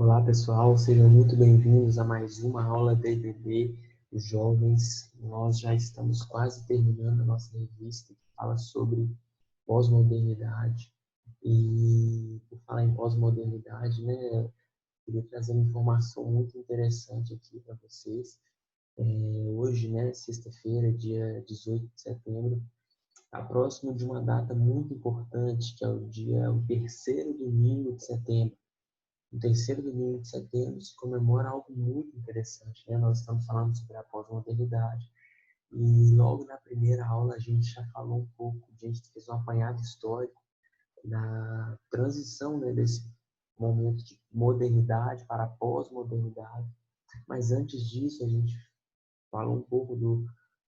Olá pessoal, sejam muito bem-vindos a mais uma aula da EBD dos jovens. Nós já estamos quase terminando a nossa revista que fala sobre pós-modernidade. E por falar em pós-modernidade, né, eu queria trazer uma informação muito interessante aqui para vocês. Hoje, né, sexta-feira, dia 18 de setembro, está próximo de uma data muito importante, que é o terceiro domingo de setembro. No terceiro domingo de setembro se comemora algo muito interessante, né? Nós estamos falando sobre a pós-modernidade e logo na primeira aula a gente já falou um pouco, a gente fez um apanhado histórico da transição, né, desse momento de modernidade para a pós-modernidade. Mas antes disso a gente falou um pouco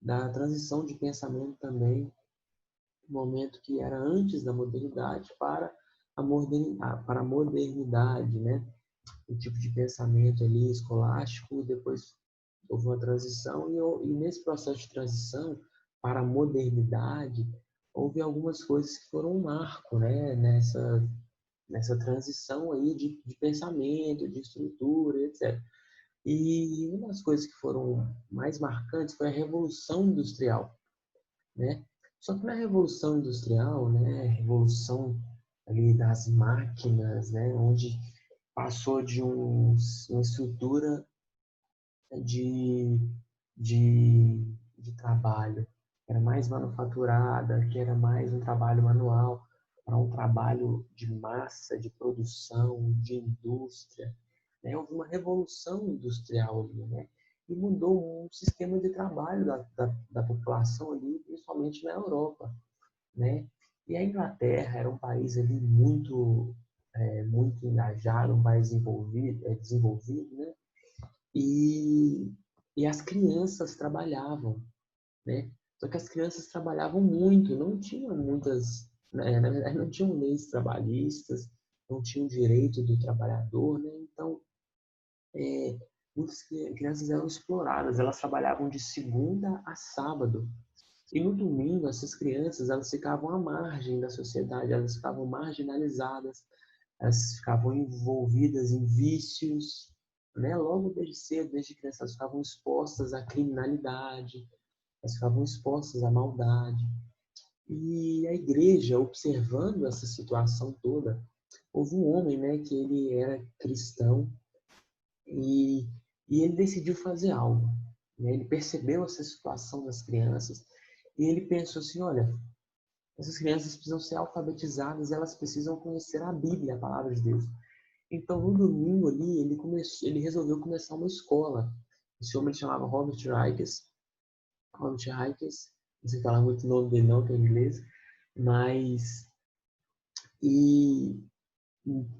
da transição de pensamento também, momento que era antes da modernidade para a modernidade, né? O tipo de pensamento ali escolástico, depois houve uma transição e nesse processo de transição para a modernidade houve algumas coisas que foram um marco, né, nessa transição aí de pensamento, de estrutura, etc. E uma das coisas que foram mais marcantes foi a Revolução Industrial, né? Só que na Revolução Industrial, né, a revolução ali das máquinas, né, onde passou de uma estrutura de, de trabalho, que era mais manufaturada, que era mais um trabalho manual, para um trabalho de massa, de produção, de indústria. Né? Houve uma revolução industrial ali, né? E mudou um sistema de trabalho da população ali, principalmente na Europa, né? E a Inglaterra era um país ali muito engajado, um país desenvolvido, né? E, e as crianças trabalhavam, né? Só que as crianças trabalhavam muito, não tinham muitas, né? Na verdade não tinham leis trabalhistas, não tinham direito do trabalhador, né? Então, muitas crianças eram exploradas, elas trabalhavam de segunda a sábado. E no domingo, essas crianças, elas ficavam à margem da sociedade, elas ficavam marginalizadas, elas ficavam envolvidas em vícios, né? Logo desde cedo, desde criança, elas ficavam expostas à criminalidade, elas ficavam expostas à maldade. E a igreja, observando essa situação toda, houve um homem, né, que ele era cristão e, e ele decidiu fazer algo, né? Ele percebeu essa situação das crianças e ele pensou assim, olha, essas crianças precisam ser alfabetizadas, elas precisam conhecer a Bíblia, a palavra de Deus. Então, no domingo ali, ele resolveu começar uma escola. Esse homem chamava Robert Reiches. Robert Reiches, não sei falar muito o nome dele não, que é em inglês, mas e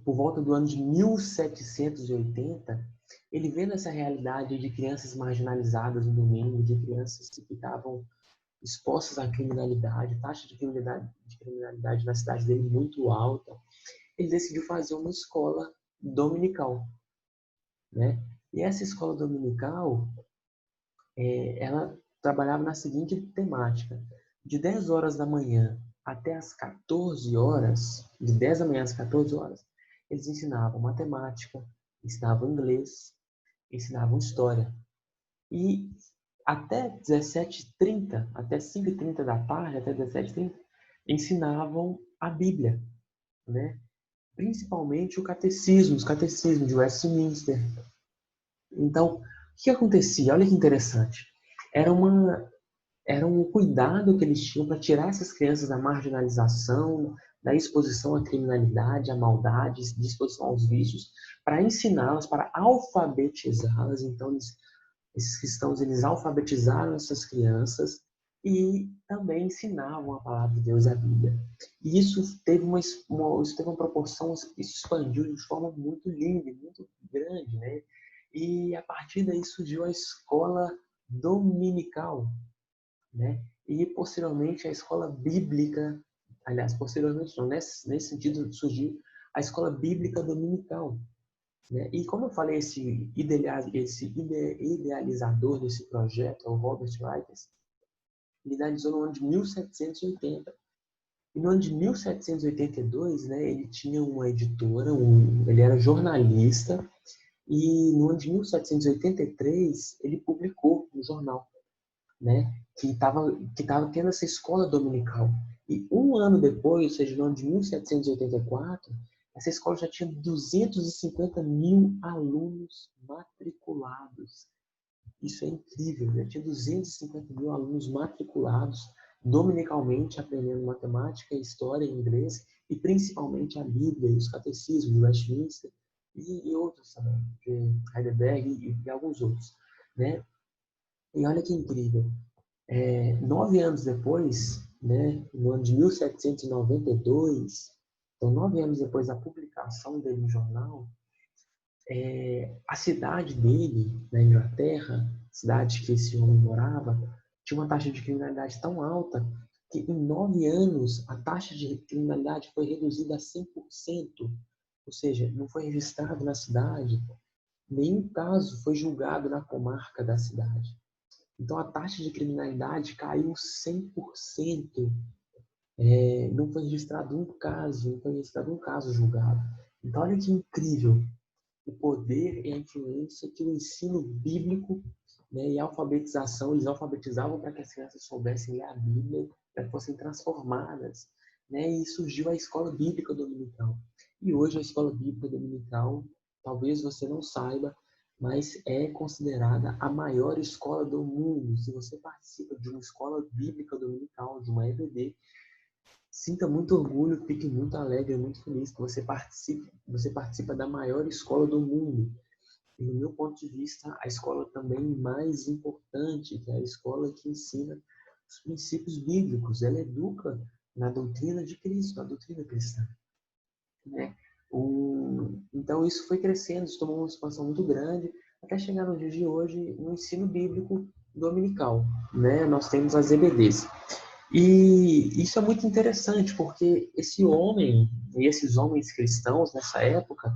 por volta do ano de 1780, ele vendo essa realidade de crianças marginalizadas no domingo, de crianças que ficavam expostas à criminalidade, taxa de criminalidade na cidade dele muito alta, ele decidiu fazer uma escola dominical, né? E essa escola dominical, ela trabalhava na seguinte temática: de 10 horas da manhã até as 14 horas, de 10 da manhã às 14 horas, eles ensinavam matemática, ensinavam inglês, ensinavam história. E até 17h30, até 5h30 da tarde, até 17h30, ensinavam a Bíblia, né? Principalmente os catecismos de Westminster. Então, o que acontecia? Olha que interessante. Era, era um cuidado que eles tinham para tirar essas crianças da marginalização, da exposição à criminalidade, à maldade, de exposição aos vícios, para ensiná-las, para alfabetizá-las. Então, esses cristãos, eles alfabetizaram essas crianças e também ensinavam a palavra de Deus, a Bíblia. E isso teve uma proporção, isso expandiu de forma muito linda, muito grande, né? E a partir daí surgiu a escola dominical, né? E posteriormente a escola bíblica, aliás, posteriormente não, nesse sentido surgiu a escola bíblica dominical, né? E como eu falei, esse idealizador desse projeto, o Robert Reiches, ele idealizou no ano de 1780 E no ano de 1782, né, ele tinha uma editora, ele era jornalista, e no ano de 1783 ele publicou um jornal, né, que tava tendo essa escola dominical. E um ano depois, ou seja, no ano de 1784, essa escola já tinha 250 mil alunos matriculados. Isso é incrível, já tinha 250 mil alunos matriculados dominicalmente aprendendo matemática, história, inglês e principalmente a Bíblia e os catecismos de Westminster e outros também, de Heidelberg e alguns outros, né? E olha que incrível, 9 anos depois, né, no ano de 1792, então 9 anos depois da publicação dele no jornal, a cidade dele, na Inglaterra, cidade que esse homem morava, tinha uma taxa de criminalidade tão alta que em 9 anos a taxa de criminalidade foi reduzida a 100%. Ou seja, não foi registrado na cidade, nenhum caso foi julgado na comarca da cidade. Então a taxa de criminalidade caiu 100%. Não foi registrado um caso julgado. Então olha que incrível o poder e a influência que o ensino bíblico, né, e a alfabetização, eles alfabetizavam para que as crianças soubessem ler a Bíblia, para que fossem transformadas. Né, e surgiu a escola bíblica dominical. E hoje a escola bíblica dominical, talvez você não saiba, mas é considerada a maior escola do mundo. Se você participa de uma escola bíblica dominical, de uma EBD, sinta muito orgulho, fique muito alegre, muito feliz que você participa da maior escola do mundo. E, do meu ponto de vista, a escola também mais importante, que é a escola que ensina os princípios bíblicos. Ela educa na doutrina de Cristo, na doutrina cristã. Né? Então, isso foi crescendo, isso tomou uma expansão muito grande, até chegar no dia de hoje, no ensino bíblico dominical. Né? Nós temos as EBDs. E isso é muito interessante, porque esse homem e esses homens cristãos nessa época,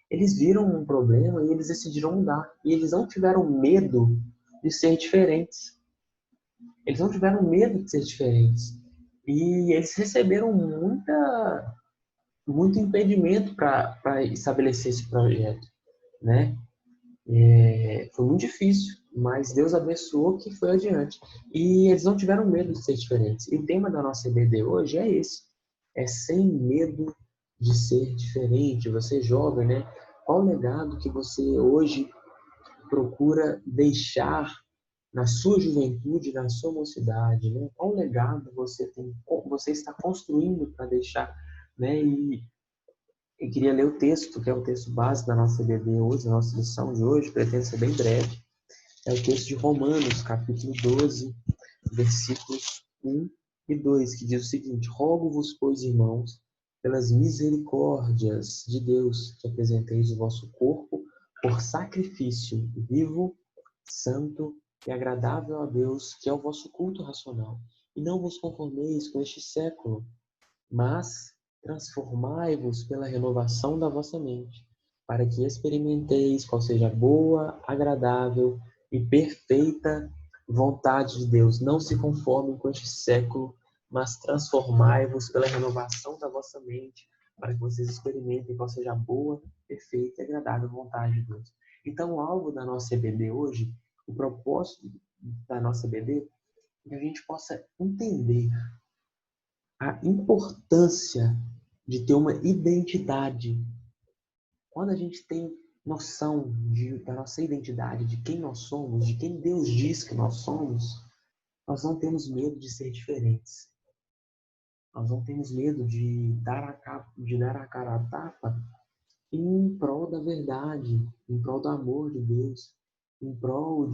eles viram um problema e eles decidiram mudar. E eles não tiveram medo de ser diferentes. Eles não tiveram medo de ser diferentes. E eles receberam muito impedimento para estabelecer esse projeto, né? Foi muito difícil, mas Deus abençoou que foi adiante. E eles não tiveram medo de ser diferentes. E o tema da nossa EBD hoje é esse. É sem medo de ser diferente. Você jovem, né? Qual o legado que você hoje procura deixar na sua juventude, na sua mocidade, né? Qual legado você está construindo para deixar, né? E eu queria ler o texto, que é o texto base da nossa EBD hoje, da nossa lição de hoje, pretende ser bem breve. É o texto de Romanos, capítulo 12, versículos 1 e 2, que diz o seguinte: Rogo-vos, pois, irmãos, pelas misericórdias de Deus, que apresenteis o vosso corpo por sacrifício vivo, santo e agradável a Deus, que é o vosso culto racional. E não vos conformeis com este século, mas transformai-vos pela renovação da vossa mente, para que experimenteis qual seja a boa, agradável e perfeita vontade de Deus. Não se conformem com este século, mas transformai-vos pela renovação da vossa mente, para que vocês experimentem qual seja a boa, perfeita e agradável vontade de Deus. Então, o alvo da nossa EBD hoje, o propósito da nossa EBD, é que a gente possa entender a importância de ter uma identidade. Quando a gente tem noção da nossa identidade, de quem nós somos, de quem Deus diz que nós somos, nós não temos medo de ser diferentes. Nós não temos medo de dar a cara a tapa em prol da verdade, em prol do amor de Deus, em prol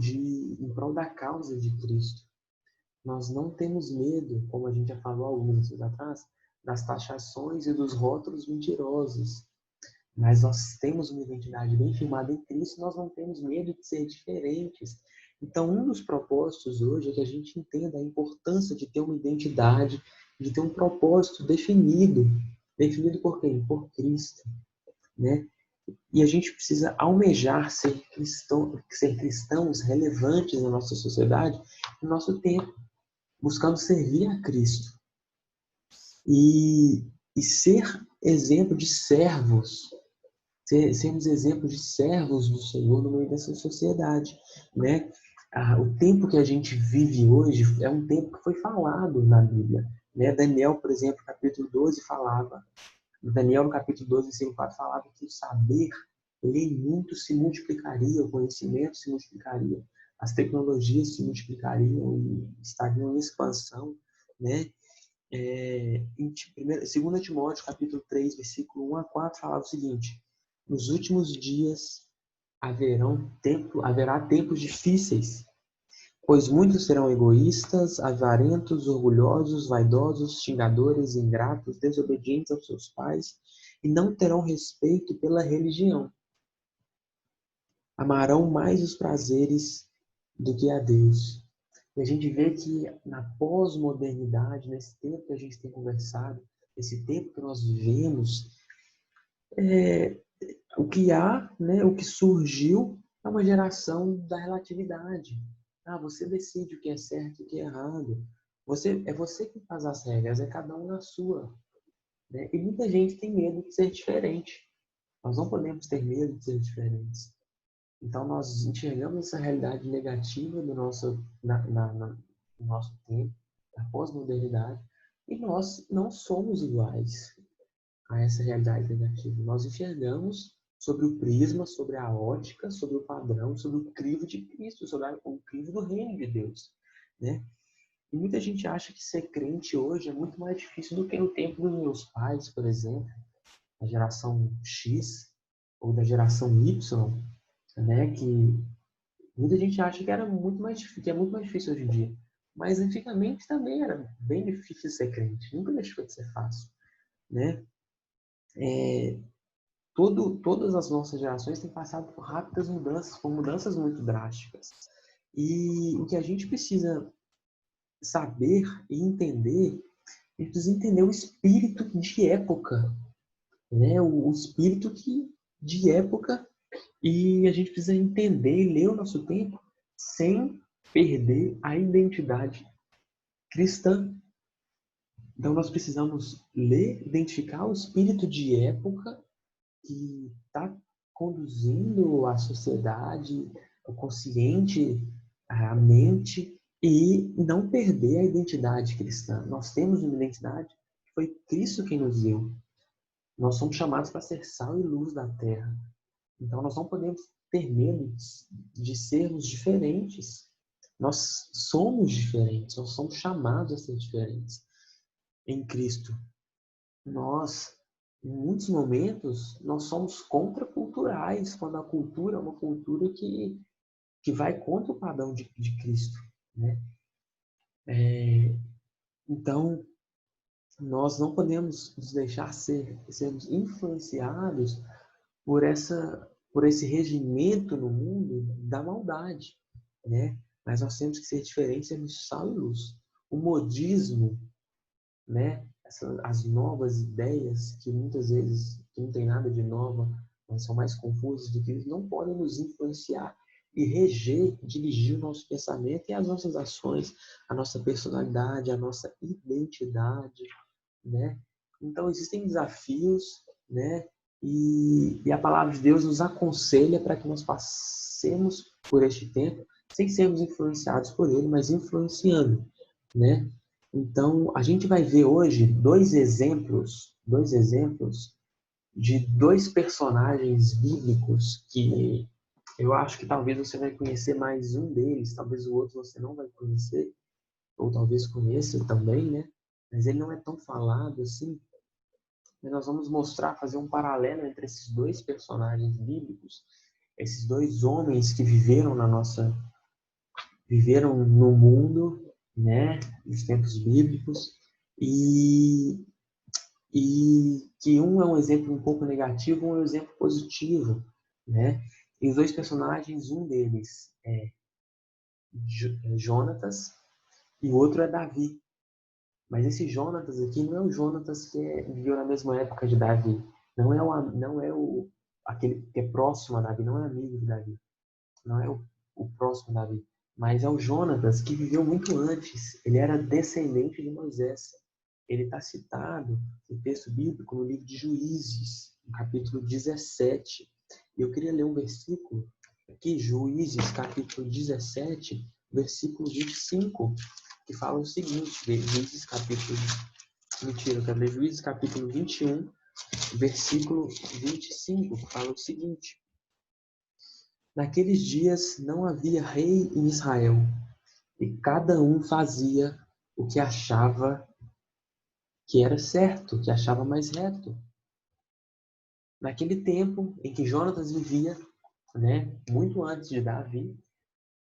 da causa de Cristo. Nós não temos medo, como a gente já falou alguns anos atrás, das taxações e dos rótulos mentirosos. Mas nós temos uma identidade bem firmada em Cristo, nós não temos medo de ser diferentes. Então, um dos propósitos hoje é que a gente entenda a importância de ter uma identidade, de ter um propósito definido. Definido por quem? Por Cristo. Né? E a gente precisa almejar ser cristãos relevantes na nossa sociedade, no nosso tempo, buscando servir a Cristo. e ser exemplo de servos, sermos exemplos de servos do Senhor no meio dessa sociedade, né? O tempo que a gente vive hoje é um tempo que foi falado na Bíblia, né? Daniel, por exemplo, capítulo 12 falava, Daniel no capítulo 12, versículo 4 falava que o saber, ele muito se multiplicaria, o conhecimento se multiplicaria, as tecnologias se multiplicariam e estariam em expansão, né? Em 2 Timóteo, capítulo 3, versículo 1 a 4, falava o seguinte: nos últimos dias haverá tempos difíceis, pois muitos serão egoístas, avarentos, orgulhosos, vaidosos, xingadores, ingratos, desobedientes aos seus pais, e não terão respeito pela religião. Amarão mais os prazeres do que a Deus. E a gente vê que na pós-modernidade, nesse tempo que a gente tem conversado, esse tempo que nós vivemos, o que há, né, o que surgiu é uma geração da relatividade. Você decide o que é certo e o que é errado. É você que faz as regras, é cada um na sua. Né? E muita gente tem medo de ser diferente. Nós não podemos ter medo de ser diferentes. Então, nós enxergamos essa realidade negativa do no nosso tempo, da pós-modernidade, e nós não somos iguais a essa realidade negativa. Nós enxergamos sobre o prisma, sobre a ótica, sobre o padrão, sobre o crivo de Cristo, sobre o crivo do reino de Deus. Né? E muita gente acha que ser crente hoje é muito mais difícil do que no tempo dos meus pais, por exemplo, da geração X ou da geração Y, né? Que muita gente acha que era muito mais difícil, que é muito mais difícil hoje em dia. Mas antigamente também era bem difícil ser crente. Nunca deixou de ser fácil, né? Todas as nossas gerações têm passado por rápidas mudanças, por mudanças muito drásticas. E o que a gente precisa saber e entender, a gente precisa entender o espírito de época, né? O espírito de época, e a gente precisa entender e ler o nosso tempo sem perder a identidade cristã. Então nós precisamos ler, identificar o espírito de época que está conduzindo a sociedade, o consciente, a mente, e não perder a identidade cristã. Nós temos uma identidade que foi Cristo quem nos deu. Nós somos chamados para ser sal e luz da terra. Então nós não podemos ter medo de sermos diferentes. Nós somos diferentes, nós somos chamados a ser diferentes em Cristo. Nós, em muitos momentos, nós somos contraculturais, quando a cultura é uma cultura que vai contra o padrão de Cristo. Né? Então, nós não podemos nos deixar sermos influenciados por esse regimento no mundo da maldade. Né? Mas nós temos que ser diferentes, sermos sal e luz. O modismo, né? As novas ideias, que muitas vezes não tem nada de nova, mas são mais confusas do que isso, não podem nos influenciar e dirigir o nosso pensamento e as nossas ações, a nossa personalidade, a nossa identidade, né? Então existem desafios, né? E a palavra de Deus nos aconselha para que nós passemos por este tempo sem sermos influenciados por ele, mas influenciando, né? Então, a gente vai ver hoje dois exemplos de dois personagens bíblicos que eu acho que talvez você vai conhecer mais um deles, talvez o outro você não vai conhecer, ou talvez conheça também, né? Mas ele não é tão falado assim. E nós vamos mostrar, fazer um paralelo entre esses dois personagens bíblicos, esses dois homens que viveram no mundo, né, nos tempos bíblicos, e, e que um é um exemplo um pouco negativo, um é um exemplo positivo, né? E os dois personagens, um deles é Jonatas e o outro é Davi. Mas esse Jonatas aqui não é o Jonatas que viveu na mesma época de Davi. Não é aquele que é próximo a Davi, não é amigo de Davi. Não é o próximo Davi. Mas é o Jonatas que viveu muito antes. Ele era descendente de Moisés. ele está citado no texto bíblico no livro de Juízes, no capítulo 17. E eu queria ler um versículo aqui, Juízes, capítulo 17, versículo 25, que fala o seguinte, Juízes, capítulo... Mentira, eu quero ler Juízes, capítulo 21, versículo 25, que fala o seguinte: naqueles dias não havia rei em Israel, e cada um fazia o que achava que era certo, que achava mais reto. Naquele tempo em que Jonatas vivia, né, muito antes de Davi,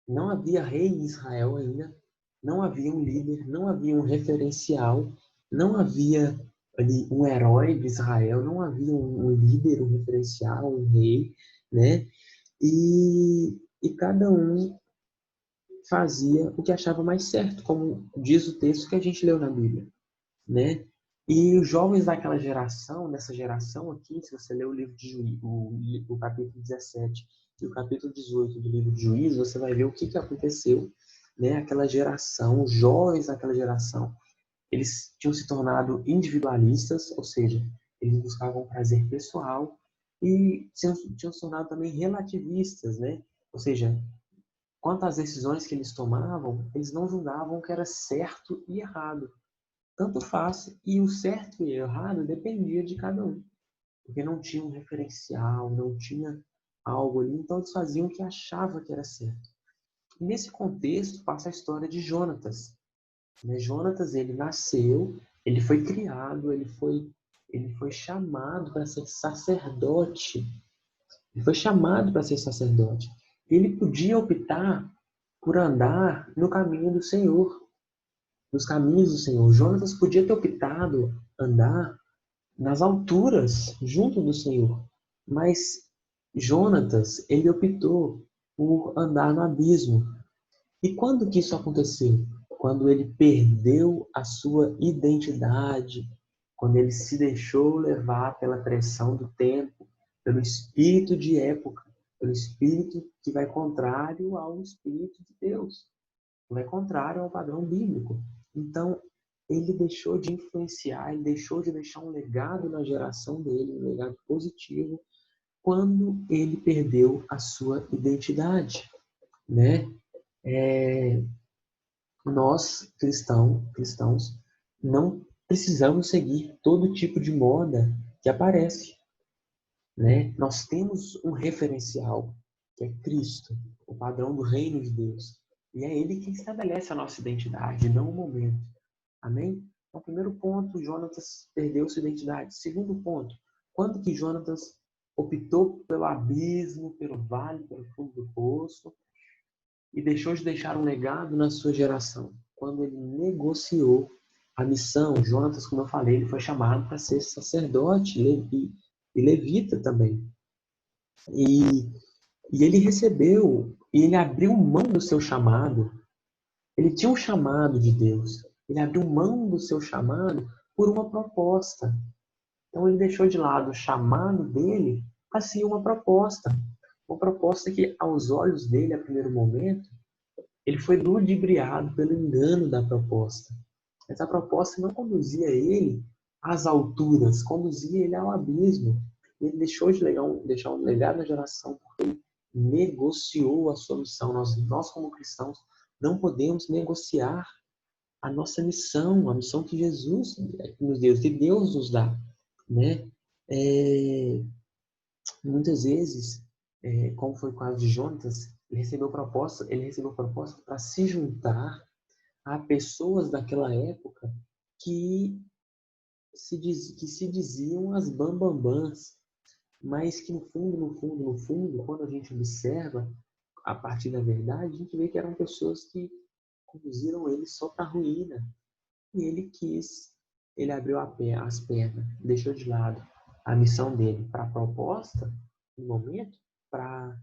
não havia rei em Israel ainda, não havia um líder, não havia um referencial, não havia ali um herói de Israel, não havia um líder, um referencial, um rei, né? E cada um fazia o que achava mais certo, como diz o texto que a gente leu na Bíblia, né? E os jovens daquela geração, dessa geração aqui, se você ler o livro de Juízes, o capítulo 17 e o capítulo 18 do livro de Juízes, você vai ver o que aconteceu, né? Aquela geração, os jovens daquela geração, eles tinham se tornado individualistas, ou seja, eles buscavam prazer pessoal e tinham se tornado também relativistas, né? Ou seja, quanto às decisões que eles tomavam, eles não julgavam o que era certo e errado. Tanto faz, e o certo e o errado dependia de cada um. Porque não tinha um referencial, não tinha algo ali, então eles faziam o que achavam que era certo. E nesse contexto passa a história de Jonatas. Jonatas, ele nasceu, ele foi criado, ele foi chamado para ser sacerdote. Ele foi chamado para ser sacerdote. Ele podia optar por andar no caminho do Senhor, nos caminhos do Senhor. Jonatas podia ter optado andar nas alturas, junto do Senhor. Mas Jonatas, ele optou por andar no abismo. E quando que isso aconteceu? Quando ele perdeu a sua identidade, quando ele se deixou levar pela pressão do tempo, pelo espírito de época, pelo espírito que vai contrário ao espírito de Deus, que vai contrário ao padrão bíblico. Então, ele deixou de influenciar, ele deixou de deixar um legado na geração dele, um legado positivo, quando ele perdeu a sua identidade, né? Nós, cristãos, não precisamos seguir todo tipo de moda que aparece, né? Nós temos um referencial, que é Cristo, o padrão do reino de Deus. E é Ele quem estabelece a nossa identidade, não o momento. Amém? Então, primeiro ponto, Jonatas perdeu sua identidade. Segundo ponto, quando que Jonatas optou pelo abismo, pelo vale, pelo fundo do poço e deixou de deixar um legado na sua geração? Quando ele negociou a missão. Jonatas, como eu falei, ele foi chamado para ser sacerdote e levita também. E ele recebeu, e ele abriu mão do seu chamado. Ele tinha um chamado de Deus. Ele abriu mão do seu chamado por uma proposta. Então ele deixou de lado o chamado dele para ser uma proposta. Uma proposta que, aos olhos dele, a primeiro momento, ele foi ludibriado pelo engano da proposta. Essa proposta não conduzia ele às alturas, conduzia ele ao abismo. Ele deixou de deixar um legado na geração porque ele negociou a sua missão. Nós como cristãos, não podemos negociar a nossa missão, a missão que Jesus nos deu, que Deus nos dá, né? Muitas vezes, como foi o caso de Jonatas, ele recebeu proposta para se juntar a pessoas daquela época que se diziam as bambambãs, mas que no fundo, quando a gente observa a partir da verdade, a gente vê que eram pessoas que conduziram ele só para a ruína. E ele abriu as pernas, deixou de lado a missão dele para a proposta, no momento, para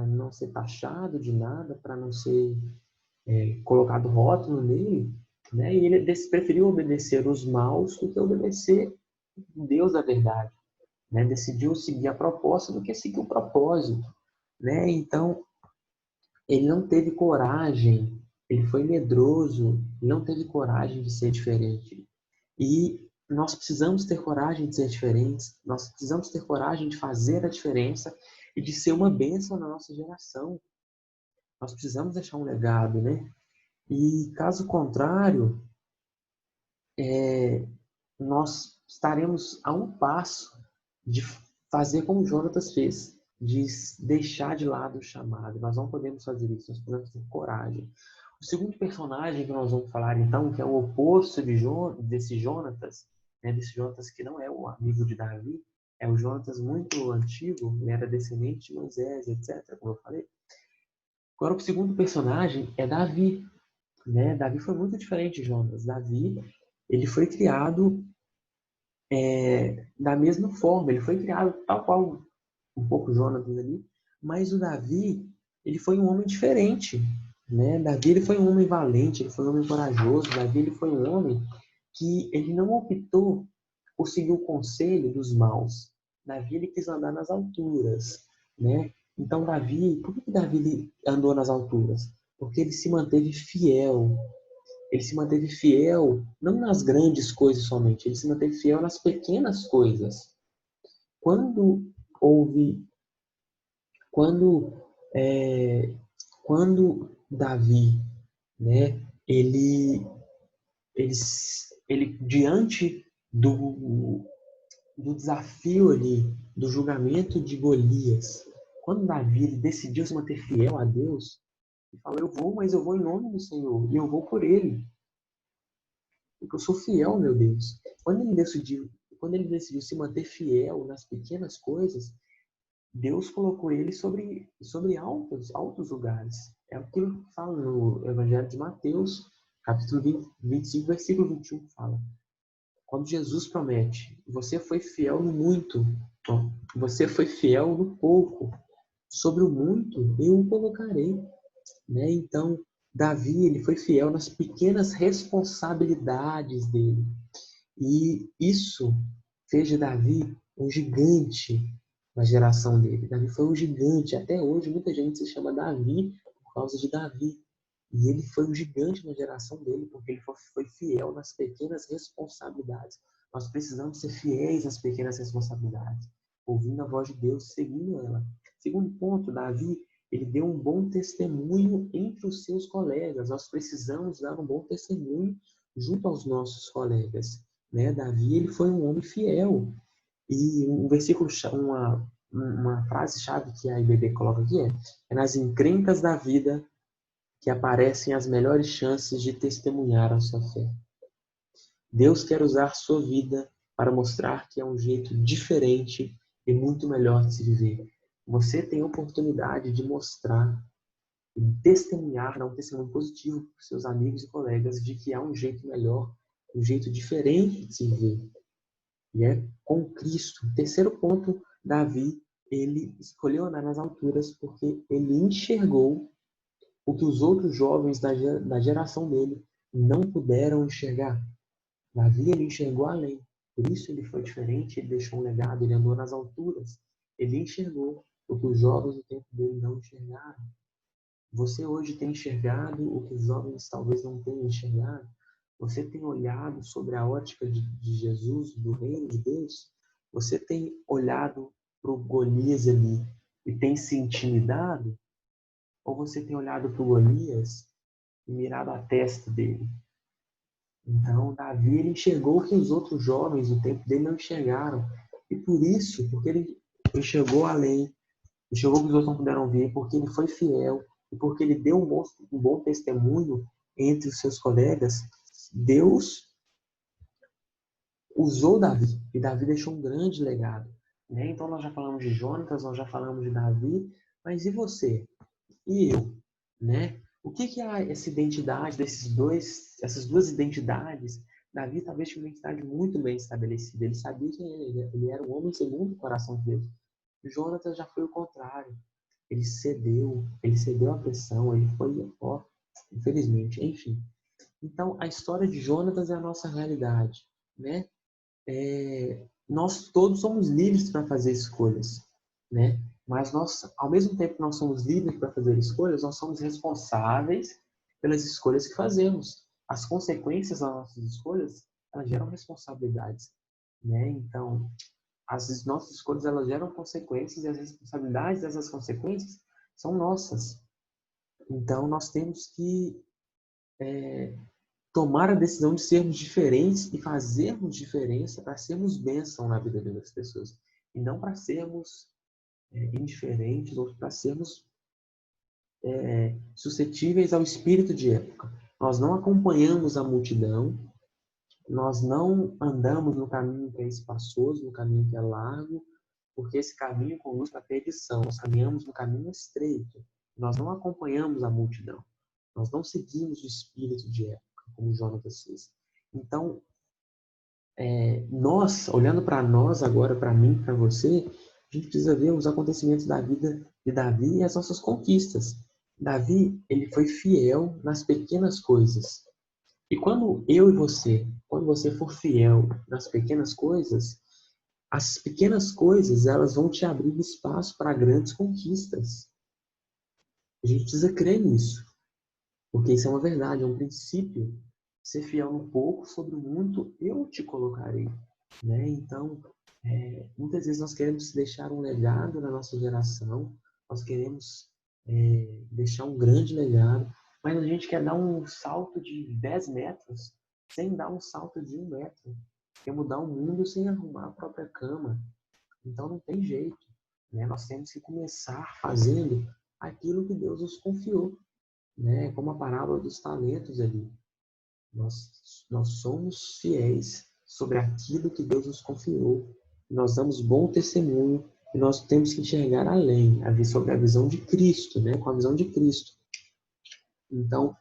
não ser taxado de nada, para não ser colocado rótulo nele, né? E ele preferiu obedecer os maus do que obedecer Deus da verdade, né? Decidiu seguir a proposta do que seguir o propósito, né? Então, ele não teve coragem, ele foi medroso, ele não teve coragem de ser diferente. E nós precisamos ter coragem de ser diferentes, nós precisamos ter coragem de fazer a diferença e de ser uma bênção na nossa geração. Nós precisamos deixar um legado, né? E caso contrário, nós estaremos a um passo de fazer como Jonatas fez, de deixar de lado o chamado. Nós não podemos fazer isso, nós precisamos ter coragem. O segundo personagem que nós vamos falar, então, que é o oposto desse Jonatas, né, desse Jonatas que não é o amigo de Davi, é o Jonatas muito antigo, ele era descendente de Moisés, etc., como eu falei. Agora, o segundo personagem é Davi. Né? Davi foi muito diferente de Jonatas. Davi, ele foi criado da mesma forma, ele foi criado tal qual um pouco Jonatas ali, mas o Davi, ele foi um homem diferente, né? Davi, ele foi um homem valente, ele foi um homem corajoso, Davi, ele foi um homem que ele não optou por seguir o conselho dos maus. Davi, ele quis andar nas alturas, né? Então, Davi, por que Davi andou nas alturas? Porque ele se manteve fiel. Ele se manteve fiel não nas grandes coisas somente, ele se manteve fiel nas pequenas coisas. Quando houve quando, quando Davi, né, ele diante do desafio ali, do julgamento de Golias, quando Davi ele decidiu se manter fiel a Deus, ele falou, eu vou, mas eu vou em nome do Senhor, e eu vou por ele, porque eu sou fiel, meu Deus. Quando ele decidiu se manter fiel nas pequenas coisas, Deus colocou ele sobre altos lugares. É aquilo que fala no Evangelho de Mateus, capítulo 25, versículo 21, que fala. Quando Jesus promete, você foi fiel no muito, você foi fiel no pouco, sobre o muito eu o colocarei. Né? Então, Davi ele foi fiel nas pequenas responsabilidades dele. E isso fez de Davi um gigante na geração dele. Davi foi um gigante. Até hoje, muita gente se chama Davi por causa de Davi. E ele foi um gigante na geração dele, porque ele foi fiel nas pequenas responsabilidades. Nós precisamos ser fiéis nas pequenas responsabilidades, ouvindo a voz de Deus, seguindo ela. Segundo ponto, Davi, ele deu um bom testemunho entre os seus colegas. Nós precisamos dar um bom testemunho junto aos nossos colegas. Né? Davi, ele foi um homem fiel. E um versículo, uma frase-chave que a IBD coloca aqui é nas encrencas da vida que aparecem as melhores chances de testemunhar a sua fé. Deus quer usar sua vida para mostrar que é um jeito diferente e muito melhor de se viver. Você tem a oportunidade de mostrar e testemunhar, dar um testemunho positivo para os seus amigos e colegas de que há um jeito melhor, um jeito diferente de se viver. E é com Cristo. Terceiro ponto, Davi, ele escolheu andar nas alturas porque ele enxergou o que os outros jovens da geração dele não puderam enxergar. Davi, ele enxergou além. Por isso ele foi diferente, ele deixou um legado, ele andou nas alturas. Ele enxergou o que os jovens do tempo dele não enxergaram. Você hoje tem enxergado o que os jovens talvez não tenham enxergado? Você tem olhado sobre a ótica de Jesus, do reino de Deus? Você tem olhado para o Golias ali e tem se intimidado? Ou você tem olhado para o Golias e mirado a testa dele? Então, Davi ele enxergou o que os outros jovens do tempo dele não enxergaram. E por isso, porque ele enxergou além, enxergou o que os outros não puderam ver, porque ele foi fiel e porque ele deu um bom testemunho entre os seus colegas, Deus usou Davi. E Davi deixou um grande legado. Né? Então, nós já falamos de Jonatas, nós já falamos de Davi, mas e você? E eu? Né? O que é essa identidade essas duas identidades? Davi talvez tinha uma identidade muito bem estabelecida. Ele sabia que ele era um homem segundo o coração de Deus. Jonatas já foi o contrário. Ele cedeu à pressão, ele foi, infelizmente, enfim. Então, a história de Jonatas é a nossa realidade, né? Nós todos somos livres para fazer escolhas, né? Mas nós, ao mesmo tempo que nós somos livres para fazer escolhas, nós somos responsáveis pelas escolhas que fazemos. As consequências das nossas escolhas, elas geram responsabilidades, né? Então, as nossas escolhas, elas geram consequências e as responsabilidades dessas consequências são nossas. Então, nós temos que tomar a decisão de sermos diferentes e fazermos diferença para sermos bênção na vida das pessoas. E não para sermos indiferentes ou para sermos suscetíveis ao espírito de época. Nós não acompanhamos a multidão, nós não andamos no caminho que é espaçoso, no caminho que é largo, porque esse caminho conduz para a perdição. Nós caminhamos no caminho estreito. Nós não acompanhamos a multidão. Nós não seguimos o espírito de época, como Jonatas fez. Então, nós, olhando para nós agora, para mim, para você, a gente precisa ver os acontecimentos da vida de Davi e as nossas conquistas. Davi, ele foi fiel nas pequenas coisas. E quando eu e você, quando você for fiel nas pequenas coisas, as pequenas coisas, elas vão te abrir espaço para grandes conquistas. A gente precisa crer nisso, porque isso é uma verdade, é um princípio. Ser fiel no pouco, sobre o muito, eu te colocarei. Né? Então, muitas vezes nós queremos deixar um legado na nossa geração, nós queremos deixar um grande legado, mas a gente quer dar um salto de 10 metros sem dar um salto de 1 metro. Quer mudar o mundo sem arrumar a própria cama. Então não tem jeito. Né? Nós temos que começar fazendo aquilo que Deus nos confiou. Né? Como a parábola dos talentos ali. Nós somos fiéis sobre aquilo que Deus nos confiou. Nós damos bom testemunho e nós temos que enxergar além, sobre a visão de Cristo, né? Com a visão de Cristo. Então,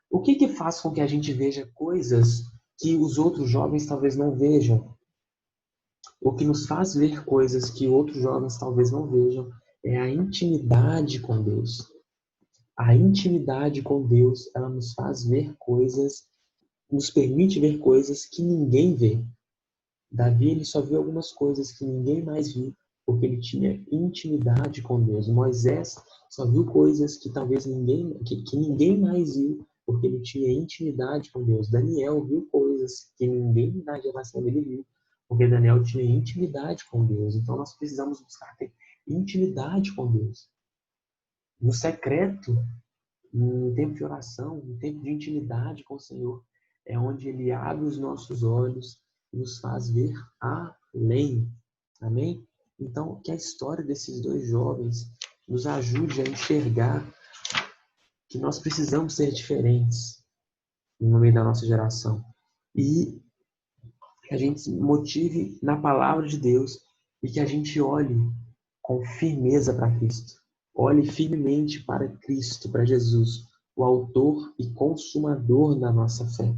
o que faz com que a gente veja coisas que os outros jovens talvez não vejam? O que nos faz ver coisas que outros jovens talvez não vejam é a intimidade com Deus. A intimidade com Deus, ela nos faz ver coisas, nos permite ver coisas que ninguém vê. Davi, ele só viu algumas coisas que ninguém mais viu, porque ele tinha intimidade com Deus. Moisés só viu coisas que talvez que ninguém mais viu, porque ele tinha intimidade com Deus. Daniel viu coisas que ninguém na geração dele viu, porque Daniel tinha intimidade com Deus. Então nós precisamos buscar ter intimidade com Deus. No secreto, no tempo de oração, no tempo de intimidade com o Senhor, é onde Ele abre os nossos olhos e nos faz ver além. Amém? Então, que a história desses dois jovens nos ajude a enxergar que nós precisamos ser diferentes no meio da nossa geração. E que a gente se motive na palavra de Deus e que a gente olhe com firmeza para Cristo. Olhe firmemente para Cristo, para Jesus, o autor e consumador da nossa fé.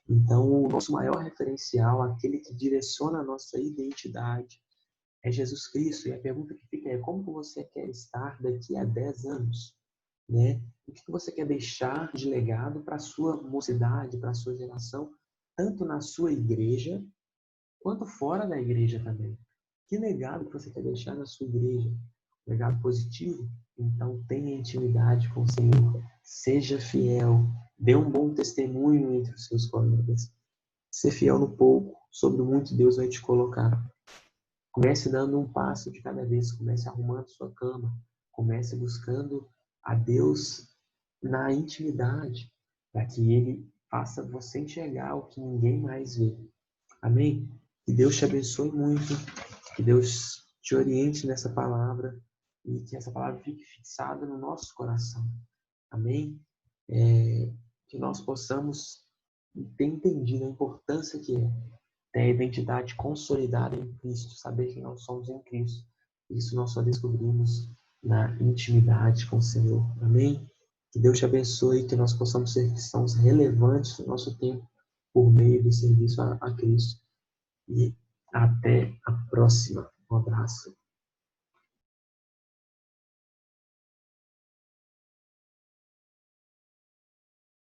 Então, o nosso maior referencial, aquele que direciona a nossa identidade, é Jesus Cristo. E a pergunta que fica é: como você quer estar daqui a 10 anos? Né? O que você quer deixar de legado para a sua mocidade, para a sua geração, tanto na sua igreja, quanto fora da igreja também? Que legado que você quer deixar na sua igreja? Legado positivo? Então tenha intimidade com o Senhor, seja fiel, dê um bom testemunho entre os seus colegas. Ser fiel no pouco, sobre o muito Deus vai te colocar. Comece dando um passo de cada vez, comece arrumando sua cama, comece buscando a Deus na intimidade, para que Ele faça você enxergar o que ninguém mais vê. Amém? Que Deus te abençoe muito, que Deus te oriente nessa palavra e que essa palavra fique fixada no nosso coração. Amém? Que nós possamos ter entendido a importância que é ter a identidade consolidada em Cristo, saber que nós somos em Cristo. Isso nós só descobrimos na intimidade com o Senhor. Amém? Que Deus te abençoe, que nós possamos ser cristãos relevantes no nosso tempo por meio do serviço a Cristo. E até a próxima. Um abraço.